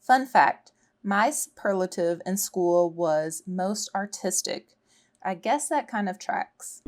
Fun fact, my superlative in school was most artistic. I guess that kind of tracks.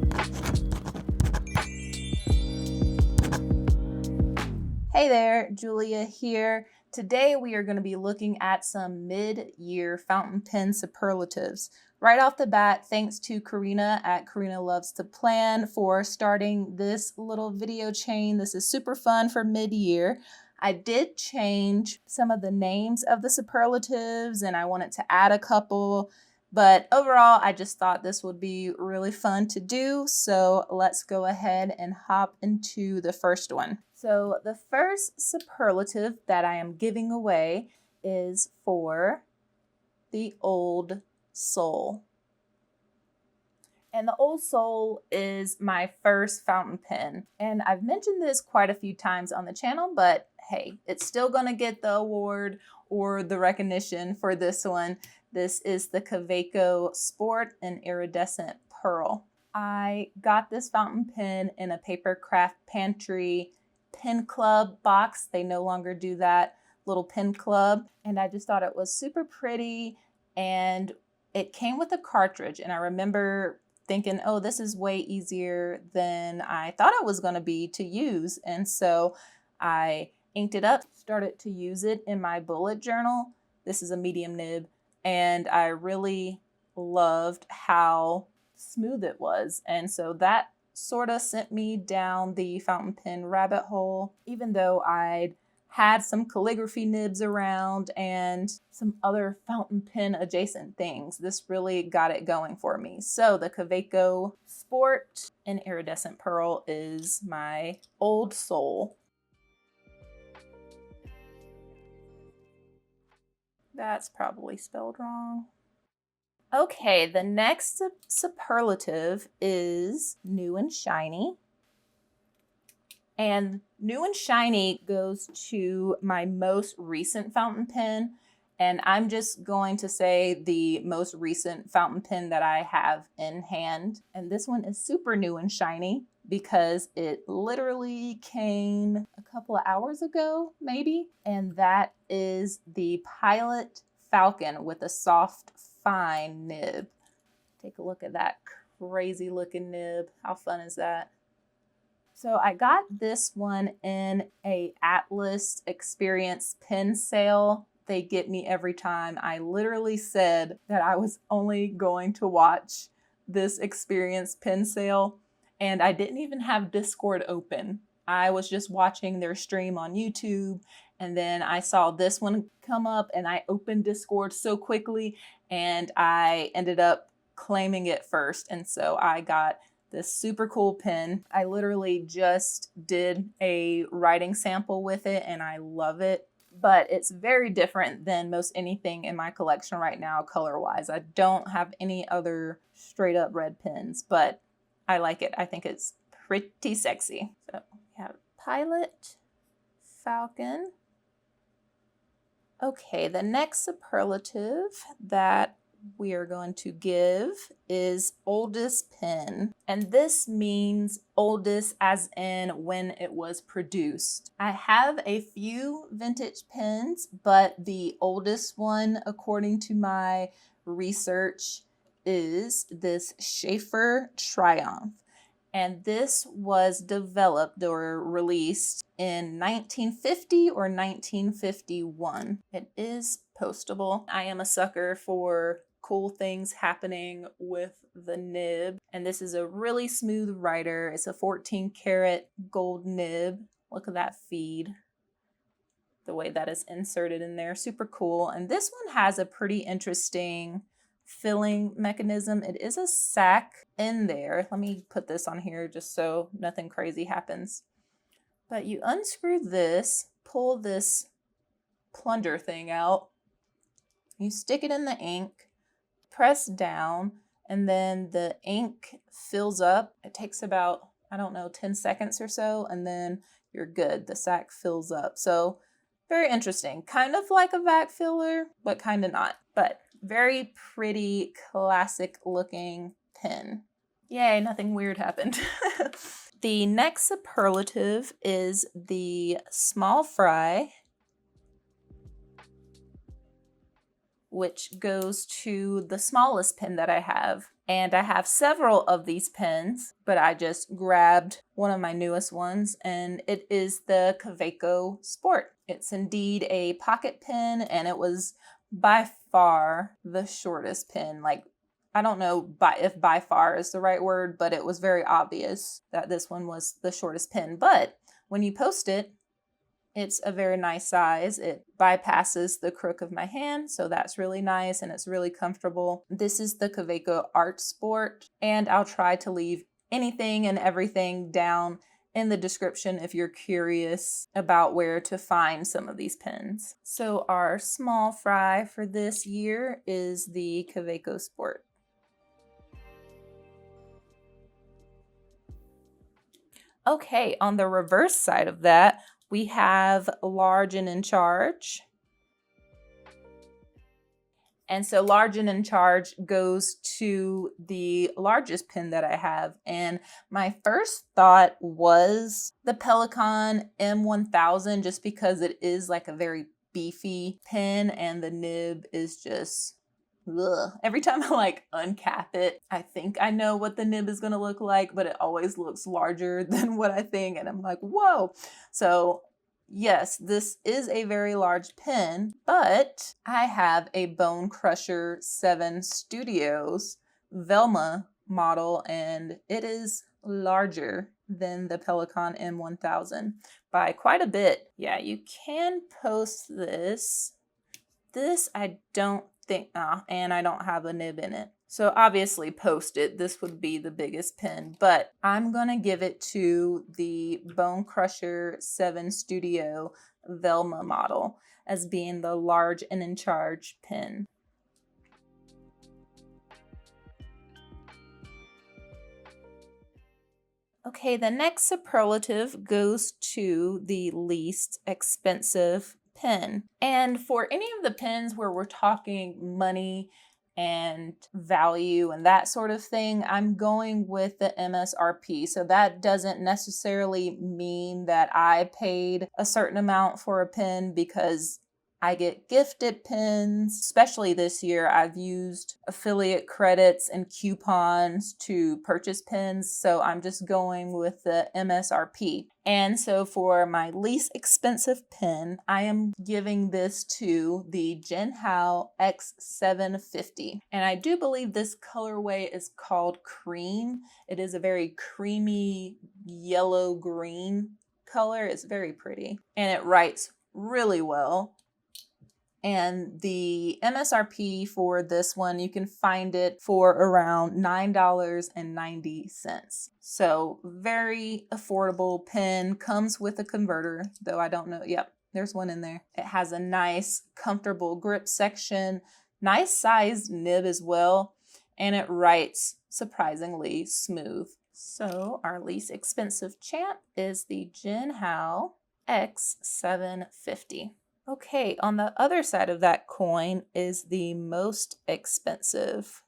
Hey there, Julia here. Today we are going to be looking at some mid-year fountain pen superlatives. Right off the bat, thanks to Karina at Karina Loves to Plan for starting this little video chain. This is super fun for mid-year. I did change some of the names of the superlatives and I wanted to add a couple, but overall I just thought this would be really fun to do. So let's go ahead and hop into the first one. So the first superlative that I am giving away is for the old soul. And the Old Soul is my first fountain pen. And I've mentioned this quite a few times on the channel, but hey, it's still gonna get the award or the recognition for this one. This is the Kaweco Sport and Iridescent Pearl. I got this fountain pen in a Papercraft Pantry pen club box. They no longer do that little pen club. And I just thought it was super pretty. And it came with a cartridge. And I remember thinking, oh, this is way easier than I thought it was going to be to use. And so I inked it up, started to use it in my bullet journal. This is a medium nib. And I really loved how smooth it was. And so that sort of sent me down the fountain pen rabbit hole, even though I'd had some calligraphy nibs around and some other fountain pen adjacent things. This really got it going for me. So the Kaweco Sport and Iridescent Pearl is my old soul. That's probably spelled wrong. Okay, the next superlative is new and shiny. And new and shiny goes to my most recent fountain pen. And I'm just going to say the most recent fountain pen that I have in hand. And this one is super new and shiny because it literally came a couple of hours ago, maybe. And that is the Pilot Falcon with a soft, fine nib. Take a look at that crazy looking nib. How fun is that? So I got this one in a Atlas Experience pen sale. They get me every time. I literally said that I was only going to watch this Experience pen sale, and I didn't even have Discord open. I was just watching their stream on YouTube, and then I saw this one come up, and I opened Discord so quickly, and I ended up claiming it first, and so I got this super cool pen. I literally just did a writing sample with it and I love it, but it's very different than most anything in my collection right now color-wise. I don't have any other straight up red pens, but I like it. I think it's pretty sexy. So we have Pilot, Falcon. Okay, the next superlative that we are going to give is oldest pen. And this means oldest as in when it was produced. I have a few vintage pens, but the oldest one, according to my research, is this Shaeffer Triumph. And this was developed or released in 1950 or 1951. It is postable. I am a sucker for cool things happening with the nib. And this is a really smooth writer. It's a 14 karat gold nib. Look at that feed. The way that is inserted in there, super cool. And this one has a pretty interesting filling mechanism. It is a sack in there. Let me put this on here just so nothing crazy happens. But you unscrew this, pull this plunger thing out, you stick it in the ink, press down, and then the ink fills up. It takes about, I don't know, 10 seconds or so, and then you're good. The sack fills up. So very interesting. Kind of like a vac filler, but kind of not. But very pretty, classic looking pen. Yay, nothing weird happened. The next superlative is the small fry which goes to the smallest pen that I have. And I have several of these pens, but I just grabbed one of my newest ones, and it is the Kaweco Sport. It's indeed a pocket pen, and it was by far the shortest pen. Like, I don't know if by far is the right word, but it was very obvious that this one was the shortest pen. But when you post it, it's a very nice size. It bypasses the crook of my hand, so that's really nice and it's really comfortable. This is the Kaweco Art Sport, and I'll try to leave anything and everything down in the description if you're curious about where to find some of these pens. So our small fry for this year is the Kaweco Sport. Okay, on the reverse side of that, we have large and in charge. And so large and in charge goes to the largest pen that I have. And my first thought was the Pelikan M1000, just because it is like a very beefy pen and the nib is just ugh. Every time I like uncap it, I think I know what the nib is going to look like, but it always looks larger than what I think. And I'm like, whoa. So yes, this is a very large pen, but I have a Bone Crusher 7 Studios Velma model, and it is larger than the Pelikan M1000 by quite a bit. Yeah, you can post this. This I don't think, and I don't have a nib in it. So obviously post it, this would be the biggest pen, but I'm gonna give it to the Bone Crusher 7 Studio Velma model as being the large and in charge pen. Okay, the next superlative goes to the least expensive pen. And for any of the pens where we're talking money and value and that sort of thing, I'm going with the MSRP. So that doesn't necessarily mean that I paid a certain amount for a pen, because I get gifted pens. Especially this year, I've used affiliate credits and coupons to purchase pens, so I'm just going with the MSRP. And so for my least expensive pen, I am giving this to the Jinhao X750. And I do believe this colorway is called Cream. It is a very creamy yellow-green color. It's very pretty, and it writes really well. And the MSRP for this one, you can find it for around $9.90. So very affordable pen. Comes with a converter, though I don't know. Yep, there's one in there. It has a nice, comfortable grip section, nice sized nib as well, and it writes surprisingly smooth. So our least expensive champ is the Jinhao X750. Okay, on the other side of that coin is the most expensive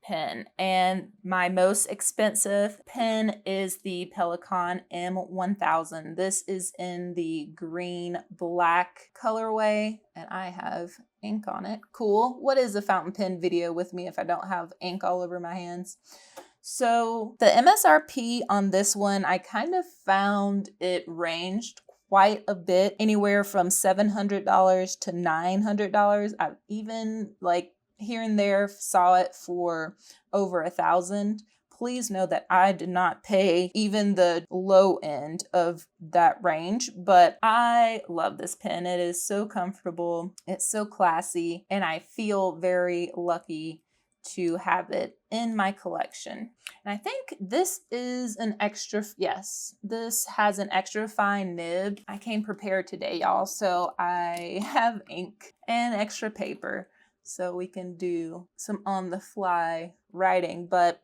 pen. And my most expensive pen is the Pelikan M1000. This is in the green black colorway, and I have ink on it. Cool. What is a fountain pen video with me if I don't have ink all over my hands? So the MSRP on this one, I kind of found it ranged quite a bit, anywhere from $700 to $900. I've even here and there saw it for over $1,000. Please know that I did not pay even the low end of that range, but I love this pen. It is so comfortable, it's so classy, and I feel very lucky to have it in my collection. And I think this is an extra, yes, this has an extra fine nib. I came prepared today, y'all, so I have ink and extra paper so we can do some on-the-fly writing, but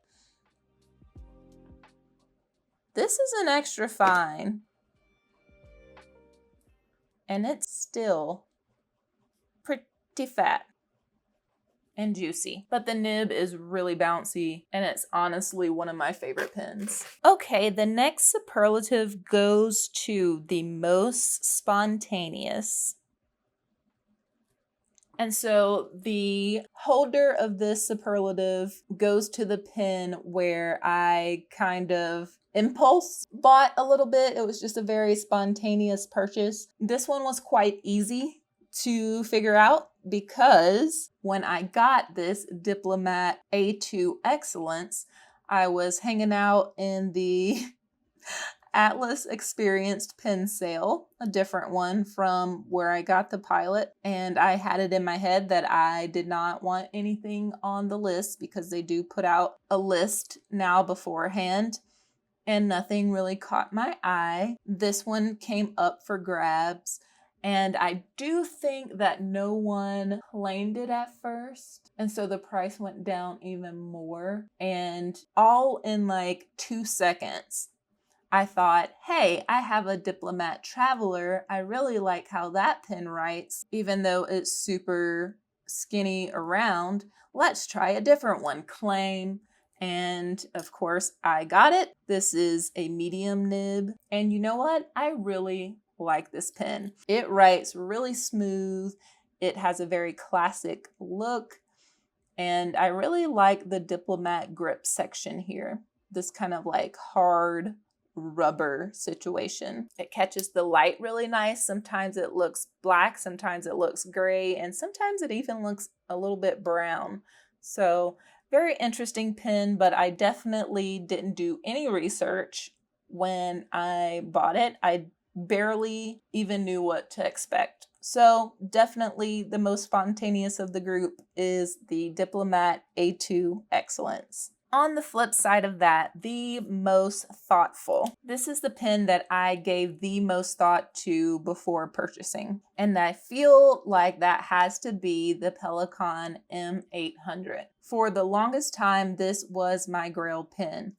this is an extra fine, and it's still pretty fat and juicy, but the nib is really bouncy, and it's honestly one of my favorite pens. Okay, the next superlative goes to the most spontaneous. And so the holder of this superlative goes to the pen where I kind of impulse bought a little bit. It was just a very spontaneous purchase. This one was quite easy to figure out because when I got this Diplomat A2 Excellence, I was hanging out in the Atlas Experienced pen sale, a different one from where I got the Pilot, and I had it in my head that I did not want anything on the list because they do put out a list now beforehand, and nothing really caught my eye. This one came up for grabs, and I do think that no one claimed it at first, and so the price went down even more, and all in like 2 seconds. I thought, hey, I have a Diplomat Traveler. I really like how that pen writes, even though it's super skinny around. Let's try a different one. Claim. And of course, I got it. This is a medium nib. And you know what? I really like this pen. It writes really smooth. It has a very classic look. And I really like the Diplomat grip section here. This kind of like hard rubber situation. It catches the light really nice. Sometimes it looks black, sometimes it looks gray, and sometimes it even looks a little bit brown. So very interesting pen, but I definitely didn't do any research when I bought it. I barely even knew what to expect. So definitely the most spontaneous of the group is the Diplomat A2 Excellence. On the flip side of that, the most thoughtful. This is the pen that I gave the most thought to before purchasing. And I feel like that has to be the Pelikan M800. For the longest time, this was my Grail pen.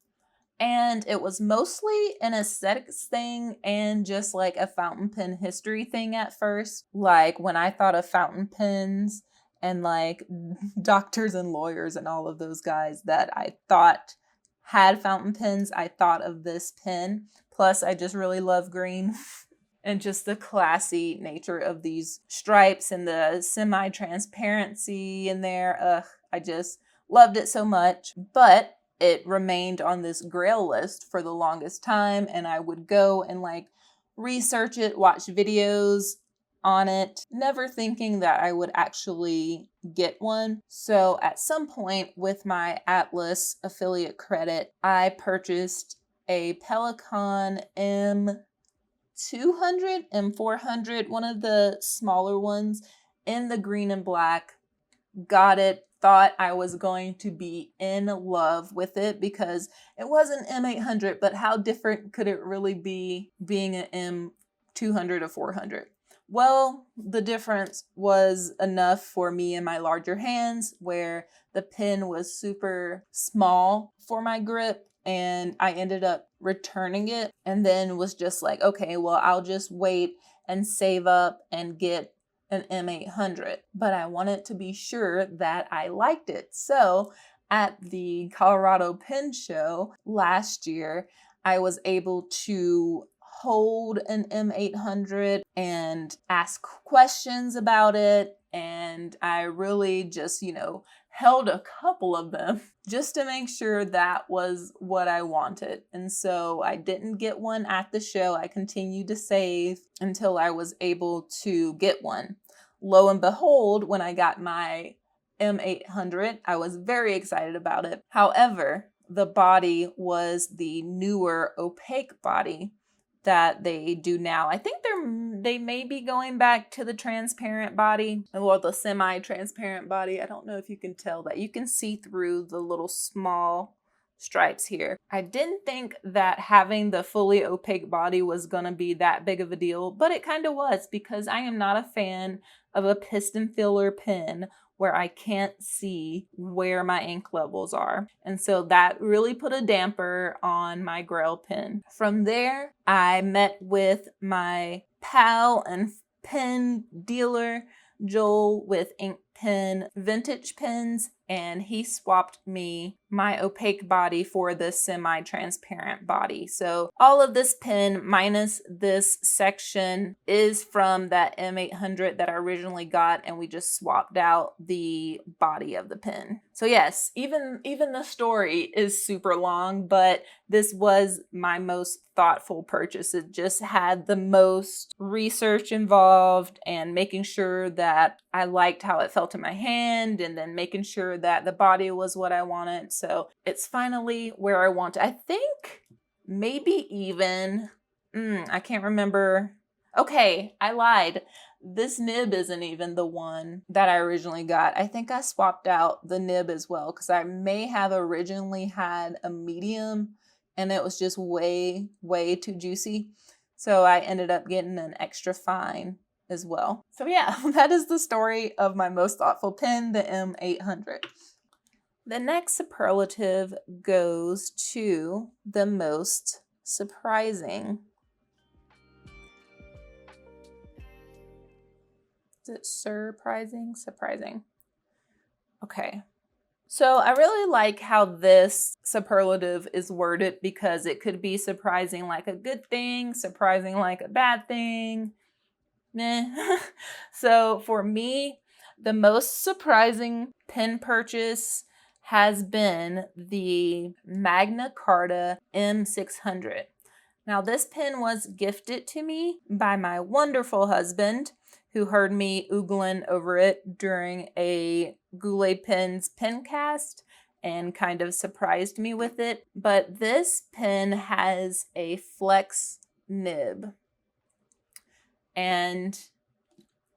And it was mostly an aesthetics thing and just like a fountain pen history thing at first. Like when I thought of fountain pens, and like doctors and lawyers and all of those guys that I thought had fountain pens, I thought of this pen. Plus, I just really love green and just the classy nature of these stripes and the semi-transparency in there. I just loved it so much. But it remained on this Grail list for the longest time, and I would go and like research it, watch videos on it, never thinking that I would actually get one. So at some point with my Atlas affiliate credit, I purchased a Pelikan M200, M400, one of the smaller ones in the green and black. Got it, thought I was going to be in love with it because it was an M800, but how different could it really be being an M200 or 400? Well, the difference was enough for me in my larger hands where the pen was super small for my grip, and I ended up returning it and then was just like, okay, well, I'll just wait and save up and get an M800. But I wanted to be sure that I liked it. So at the Colorado Pen Show last year, I was able to hold an M800 and ask questions about it. And I really just, held a couple of them just to make sure that was what I wanted. And so I didn't get one at the show. I continued to save until I was able to get one. Lo and behold, when I got my M800, I was very excited about it. However, the body was the newer opaque body that they do now. I think they may be going back to the transparent body, or the semi-transparent body. I don't know if you can tell that. You can see through the little small stripes here. I didn't think that having the fully opaque body was going to be that big of a deal, but it kind of was, because I am not a fan of a piston filler pen where I can't see where my ink levels are. And so that really put a damper on my Grail pen. From there, I met with my pal and pen dealer, Joel, with Ink pen vintage pens, and he swapped me my opaque body for the semi-transparent body. So all of this pen minus this section is from that M800 that I originally got, and we just swapped out the body of the pen. So yes, even the story is super long, but this was my most thoughtful purchase. It just had the most research involved and making sure that I liked how it felt in my hand, and then making sure that the body was what I wanted. So it's finally where I want it. I think maybe even, I can't remember. Okay, I lied. This nib isn't even the one that I originally got. I think I swapped out the nib as well, because I may have originally had a medium and it was just way, way too juicy. So I ended up getting an extra fine as well. So yeah, that is the story of my most thoughtful pen, the M800. The next superlative goes to the most surprising. Is it surprising? Surprising. Okay. So I really like how this superlative is worded, because it could be surprising like a good thing, surprising like a bad thing. Meh. So for me, the most surprising pen purchase has been the Magna Carta M600. Now this pen was gifted to me by my wonderful husband, who heard me oogling over it during a Goulet Pens pen cast and kind of surprised me with it. But this pen has a flex nib. And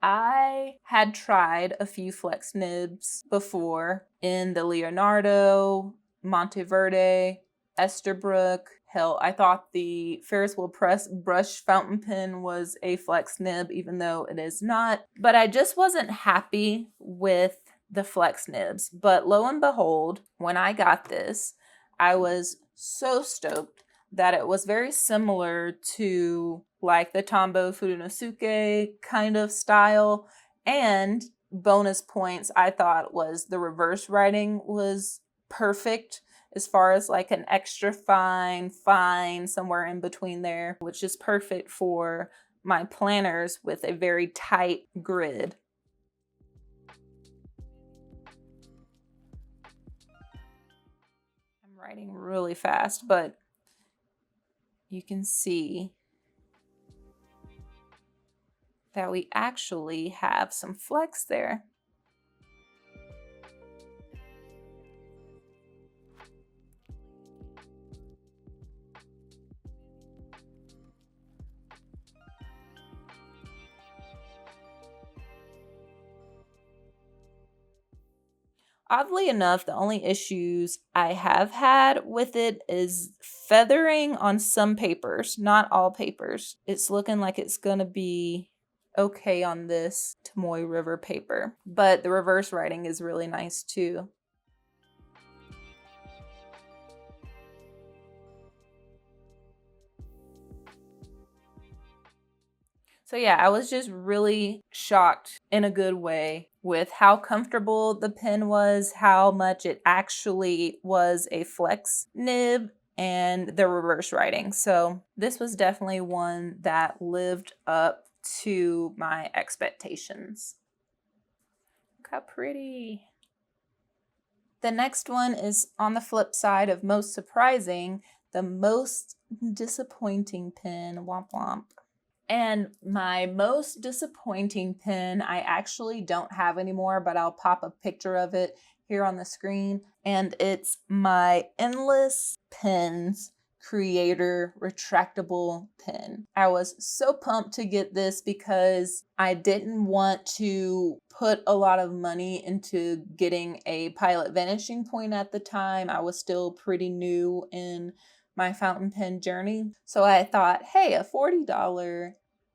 I had tried a few flex nibs before in the Leonardo, Monteverde, Esterbrook. Hell, I thought the Ferris Wheel Press brush fountain pen was a flex nib, even though it is not. But I just wasn't happy with the flex nibs. But lo and behold, when I got this, I was so stoked that it was very similar to like the Tombow Furunosuke kind of style. And bonus points, I thought, was the reverse writing was perfect, as far as like an extra fine, somewhere in between there, which is perfect for my planners with a very tight grid. I'm writing really fast, but you can see that we actually have some flex there. Oddly enough, the only issues I have had with it is feathering on some papers, not all papers. It's looking like it's gonna be okay on this Tomoe River paper, but the reverse writing is really nice too. So yeah, I was just really shocked in a good way with how comfortable the pen was, how much it actually was a flex nib, and the reverse writing. So this was definitely one that lived up to my expectations. Look how pretty. The next one is on the flip side of most surprising, the most disappointing pen. Womp womp. And my most disappointing pen, I actually don't have anymore, but I'll pop a picture of it here on the screen. And it's my Endless Pens Creator retractable pen. I was so pumped to get this because I didn't want to put a lot of money into getting a Pilot vanishing point at the time. I was still pretty new in my fountain pen journey. So I thought, hey, a $40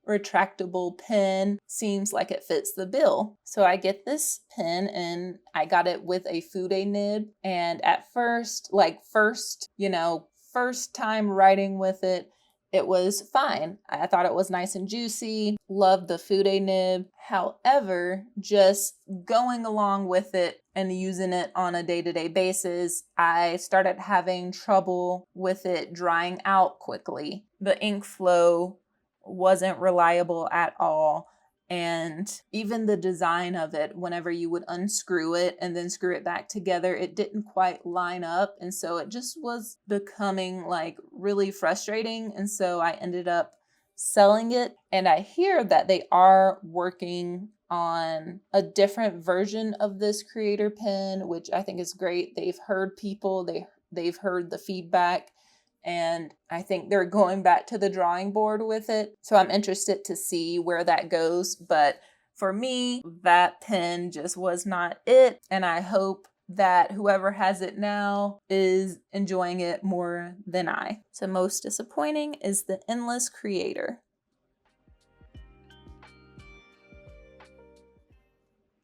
retractable pen seems like it fits the bill. So I get this pen and I got it with a Fude nib. And at first, first time writing with it, it was fine. I thought it was nice and juicy, loved the fude nib. However, just going along with it and using it on a day-to-day basis, I started having trouble with it drying out quickly. The ink flow wasn't reliable at all. And even the design of it, whenever you would unscrew it and then screw it back together, it didn't quite line up. And so it just was becoming like really frustrating. And so I ended up selling it. And I hear that they are working on a different version of this creator pen, which I think is great. They've heard people, they've heard the feedback. And I think they're going back to the drawing board with it. So I'm interested to see where that goes. But for me, that pen just was not it. And I hope that whoever has it now is enjoying it more than I. So most disappointing is the Endless Creator.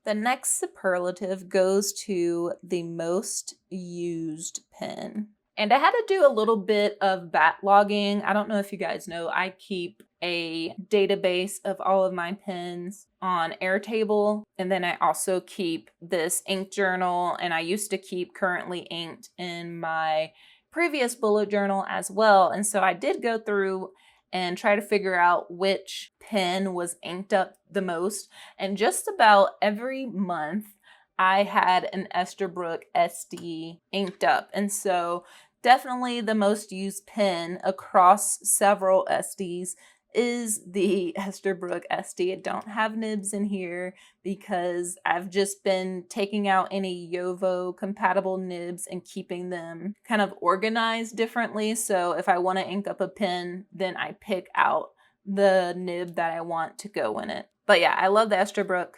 The next superlative goes to the most used pen. And I had to do a little bit of backlogging. I don't know if you guys know, I keep a database of all of my pens on Airtable. And then I also keep this ink journal, and I used to keep currently inked in my previous bullet journal as well. And so I did go through and try to figure out which pen was inked up the most. And just about every month, I had an Esterbrook SD inked up. And so definitely the most used pen across several SDs is the Esterbrook SD. I don't have nibs in here because I've just been taking out any Yovo compatible nibs and keeping them kind of organized differently. So if I want to ink up a pen, then I pick out the nib that I want to go in it. But yeah, I love the Esterbrook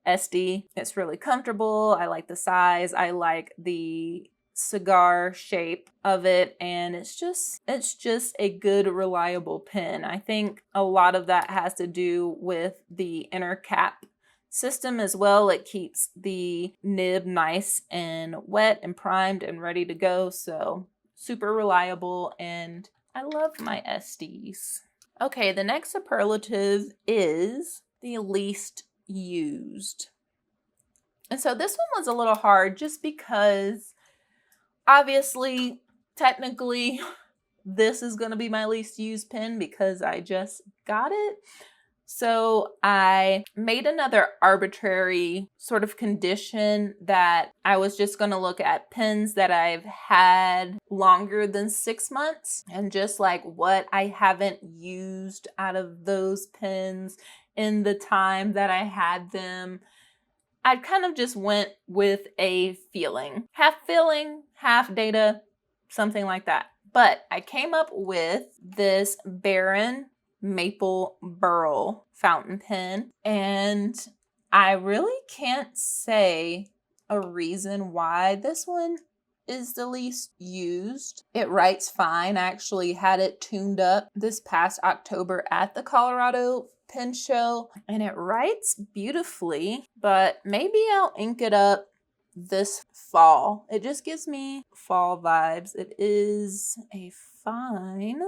SD. It's really comfortable. I like the size. I like the cigar shape of it, and it's just a good, reliable pen. I think a lot of that has to do with the inner cap system as well. It keeps the nib nice and wet and primed and ready to go. So super reliable, and I love my SDs. Okay, the next superlative is the least used. And so this one was a little hard just because obviously, technically, this is going to be my least used pen because I just got it. So I made another arbitrary sort of condition that I was just going to look at pens that I've had longer than 6 months and just like what I haven't used out of those pens in the time that I had them. I kind of just went with a feeling, half data, something like that. But I came up with this Baron Maple Burl fountain pen, and I really can't say a reason why this one is the least used. It writes fine. I actually had it tuned up this past October at the Colorado pen show, and it writes beautifully, but maybe I'll ink it up this fall. It just gives me fall vibes. It is a fine.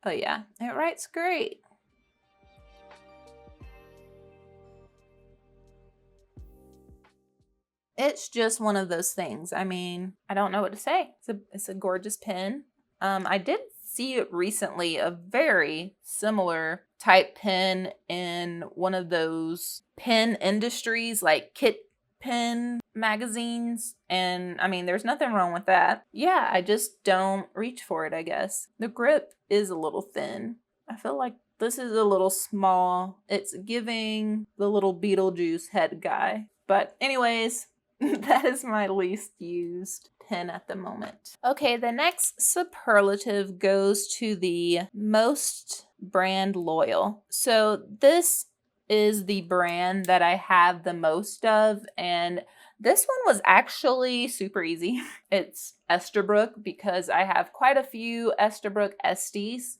Oh yeah, it writes great. It's just one of those things. I mean, I don't know what to say. It's a gorgeous pen. I did see it recently, a very similar type pen in one of those pen industries, like kit pen magazines. And I mean, there's nothing wrong with that. Yeah, I just don't reach for it, I guess. The grip is a little thin. I feel like this is a little small. It's giving the little Beetlejuice head guy. But anyways, that is my least used pen at the moment. Okay, the next superlative goes to the most brand loyal. So this is the brand that I have the most of, and this one was actually super easy. It's Esterbrook because I have quite a few Esterbrook SDs.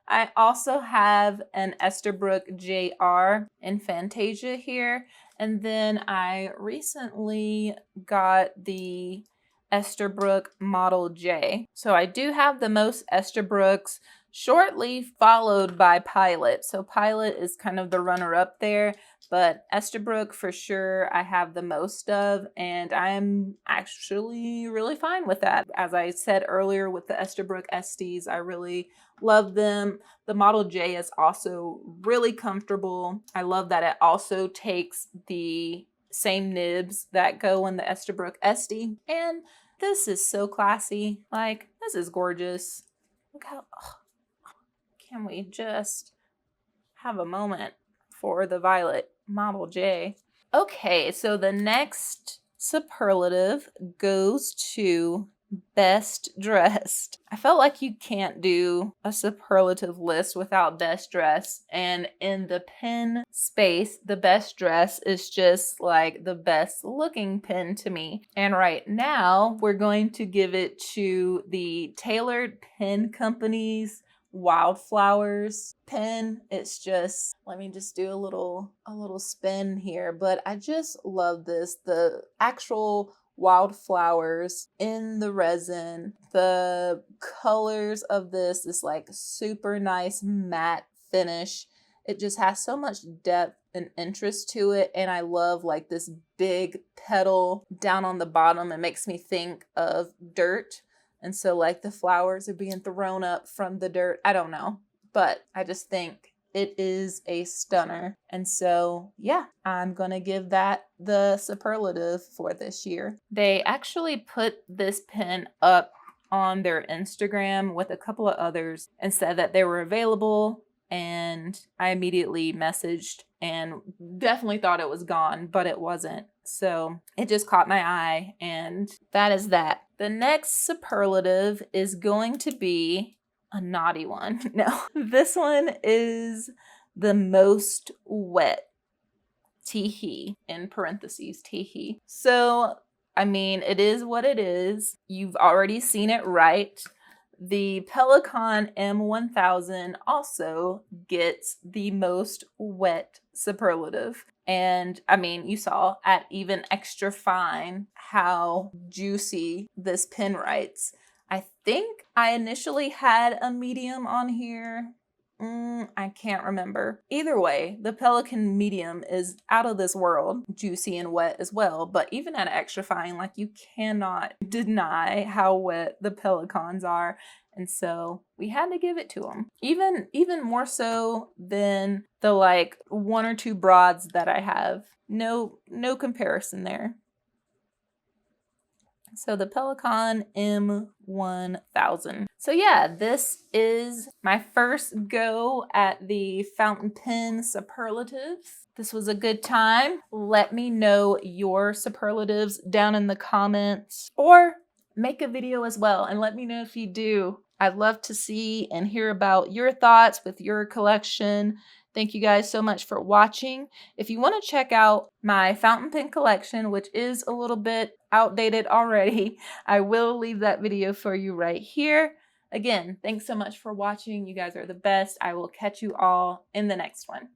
I also have an Esterbrook JR in Fantasia here. And then I recently got the Esterbrook Model J. So I do have the most Esterbrook's, shortly followed by Pilot. So Pilot is kind of the runner-up there, but Esterbrook for sure I have the most of, and I'm actually really fine with that. As I said earlier with the Esterbrook Estes, I really love them. The Model J is also really comfortable. I love that it also takes the same nibs that go in the Esterbrook Esty, and this is so classy. Like, this is gorgeous. Look how, oh, can we just have a moment for the Violet Model J? Okay, so the next superlative goes to best dressed. I felt like you can't do a superlative list without best dress, and in the pin space, the best dress is just like the best looking pin to me. And right now we're going to give it to the Tailored Pin Company's Wildflowers pin. It's just, let me just do a little spin here, but I just love this. The actual wildflowers in the resin, the colors of this is like super nice matte finish. It just has so much depth and interest to it, and I love like this big petal down on the bottom. It makes me think of dirt. And so like the flowers are being thrown up from the dirt. I don't know, but I just think it is a stunner. And so, yeah, I'm going to give that the superlative for this year. They actually put this pin up on their Instagram with a couple of others and said that they were available. And I immediately messaged and definitely thought it was gone, but it wasn't. So it just caught my eye, and that is that. The next superlative is going to be a naughty one. No, this one is the most wet. Teehee, in parentheses, teehee. So, I mean, it is what it is. You've already seen it right. The Pelikan M1000 also gets the most wet superlative. And I mean, you saw at even extra fine how juicy this pin writes. I think I initially had a medium on here. I can't remember. Either way, the Pelikan medium is out of this world, juicy and wet as well. But even at extra fine, like, you cannot deny how wet the Pelikans are. And so we had to give it to them. Even more so than the like one or two broads that I have. No comparison there. So the Pelikan M1000. So yeah, this is my first go at the fountain pen superlatives. This was a good time. Let me know your superlatives down in the comments, or make a video as well and let me know if you do. I'd love to see and hear about your thoughts with your collection. Thank you guys so much for watching. If you want to check out my fountain pen collection, which is a little bit outdated already, I will leave that video for you right here. Again, thanks so much for watching. You guys are the best. I will catch you all in the next one.